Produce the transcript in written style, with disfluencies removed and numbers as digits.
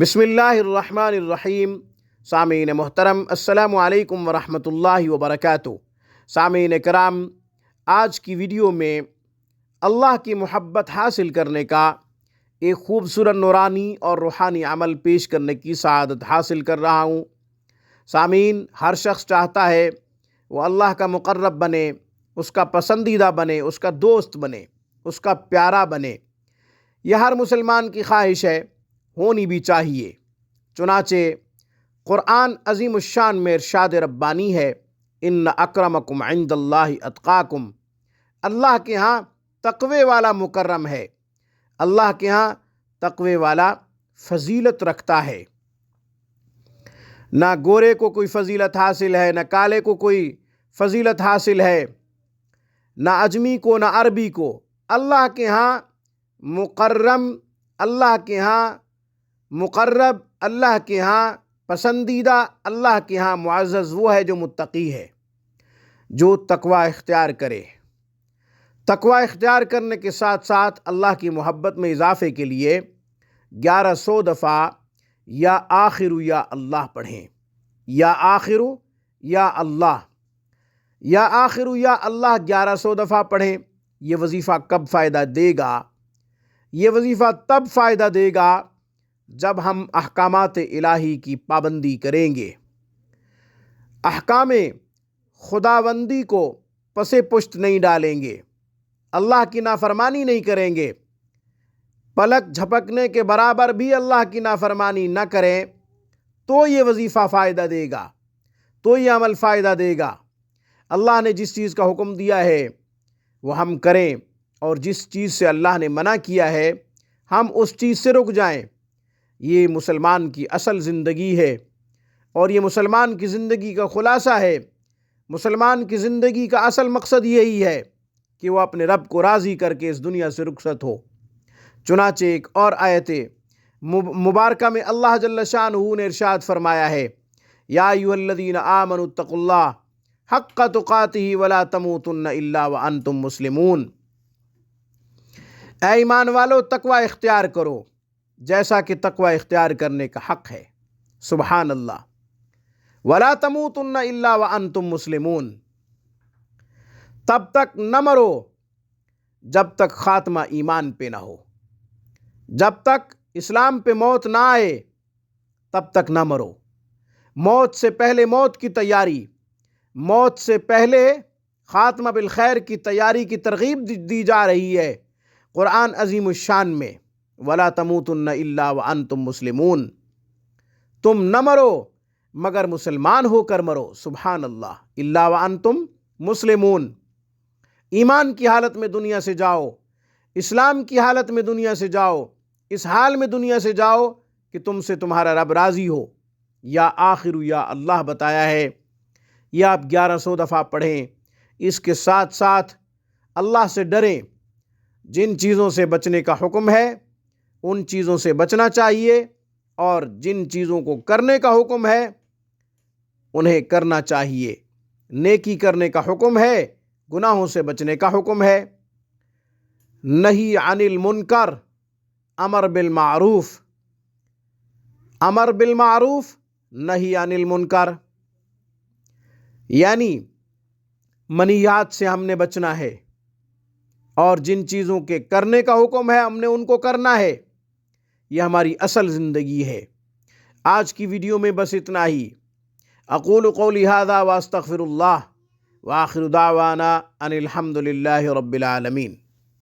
بسم اللہ الرحمن الرحیم۔ سامعین محترم، السلام علیکم ورحمۃ اللہ وبرکاتہ۔ سامعین کرام، آج کی ویڈیو میں اللہ کی محبت حاصل کرنے کا ایک خوبصورت نورانی اور روحانی عمل پیش کرنے کی سعادت حاصل کر رہا ہوں۔ سامعین، ہر شخص چاہتا ہے وہ اللہ کا مقرب بنے، اس کا پسندیدہ بنے، اس کا دوست بنے، اس کا پیارا بنے۔ یہ ہر مسلمان کی خواہش ہے، ہونی بھی چاہیے۔ چنانچہ قرآن عظیم الشان میں ارشاد ربانی ہے، ان اکرمکم عند اللہ اتقاکم۔ اللہ کے ہاں تقوی والا مکرم ہے، اللہ کے ہاں تقوی والا فضیلت رکھتا ہے۔ نہ گورے کو کوئی فضیلت حاصل ہے، نہ کالے کو کوئی فضیلت حاصل ہے، نہ اجمی کو نہ عربی کو۔ اللہ کے ہاں مکرم، اللہ کے ہاں مقرب، اللہ کے ہاں پسندیدہ، اللہ کے ہاں معزز وہ ہے جو متقی ہے، جو تقوی اختیار کرے۔ تقوی اختیار کرنے کے ساتھ ساتھ اللہ کی محبت میں اضافے کے لیے 1100 دفعہ یا آخر یا اللہ پڑھیں۔ یا آخر یا اللہ، یا آخر یا اللہ 1100 دفعہ پڑھیں۔ یہ وظیفہ کب فائدہ دے گا؟ یہ وظیفہ تب فائدہ دے گا جب ہم احکامات الہی کی پابندی کریں گے، احکام خداوندی کو پس پشت نہیں ڈالیں گے، اللہ کی نافرمانی نہیں کریں گے، پلک جھپکنے کے برابر بھی اللہ کی نافرمانی نہ کریں، تو یہ وظیفہ فائدہ دے گا، تو یہ عمل فائدہ دے گا۔ اللہ نے جس چیز کا حکم دیا ہے وہ ہم کریں، اور جس چیز سے اللہ نے منع کیا ہے ہم اس چیز سے رک جائیں۔ یہ مسلمان کی اصل زندگی ہے، اور یہ مسلمان کی زندگی کا خلاصہ ہے۔ مسلمان کی زندگی کا اصل مقصد یہی ہے کہ وہ اپنے رب کو راضی کر کے اس دنیا سے رخصت ہو۔ چنانچہ ایک اور آیت مبارکہ میں اللہ جل شانہ نے ارشاد فرمایا ہے، یا ایھا الذین آمنوا اتقوا اللہ حق تقاتہ ولا تموتن الا وانتم مسلمون۔ اے ایمان والو، تقوی اختیار کرو جیسا کہ تقوی اختیار کرنے کا حق ہے۔ سبحان اللہ۔ وَلَا تَمُوتُنَّ إِلَّا وَأَنْتُمْ مُسْلِمُونَ۔ تب تک نہ مرو جب تک خاتمہ ایمان پہ نہ ہو، جب تک اسلام پہ موت نہ آئے تب تک نہ مرو۔ موت سے پہلے موت کی تیاری، موت سے پہلے خاتمہ بالخیر کی تیاری کی ترغیب دی جا رہی ہے قرآن عظیم الشان میں۔ وَلَا تَمُوتُنَّ إِلَّا وَأَنْتُمْ مُسْلِمُونَ۔ تم نہ مرو مگر مسلمان ہو کر مرو۔ سبحان اللہ۔ إِلَّا وَأَنْتُمْ مُسْلِمُونَ۔ ایمان کی حالت میں دنیا سے جاؤ، اسلام کی حالت میں دنیا سے جاؤ، اس حال میں دنیا سے جاؤ کہ تم سے تمہارا رب راضی ہو۔ یا آخر یا اللہ بتایا ہے، یہ آپ 1100 دفعہ پڑھیں۔ اس کے ساتھ ساتھ اللہ سے ڈریں۔ جن چیزوں سے بچنے کا حکم ہے ان چیزوں سے بچنا چاہیے، اور جن چیزوں کو کرنے کا حکم ہے انہیں کرنا چاہیے۔ نیکی کرنے کا حکم ہے، گناہوں سے بچنے کا حکم ہے۔ نہی عن المنکر، امر بالمعروف، امر بالمعروف، نہی عن المنکر، یعنی منہیات سے ہم نے بچنا ہے، اور جن چیزوں کے کرنے کا حکم ہے ہم نے ان کو کرنا ہے۔ یہ ہماری اصل زندگی ہے۔ آج کی ویڈیو میں بس اتنا ہی۔ اقول قولی ھذا واستغفر اللہ، وآخر دعوانا ان الحمد للہ رب العالمین۔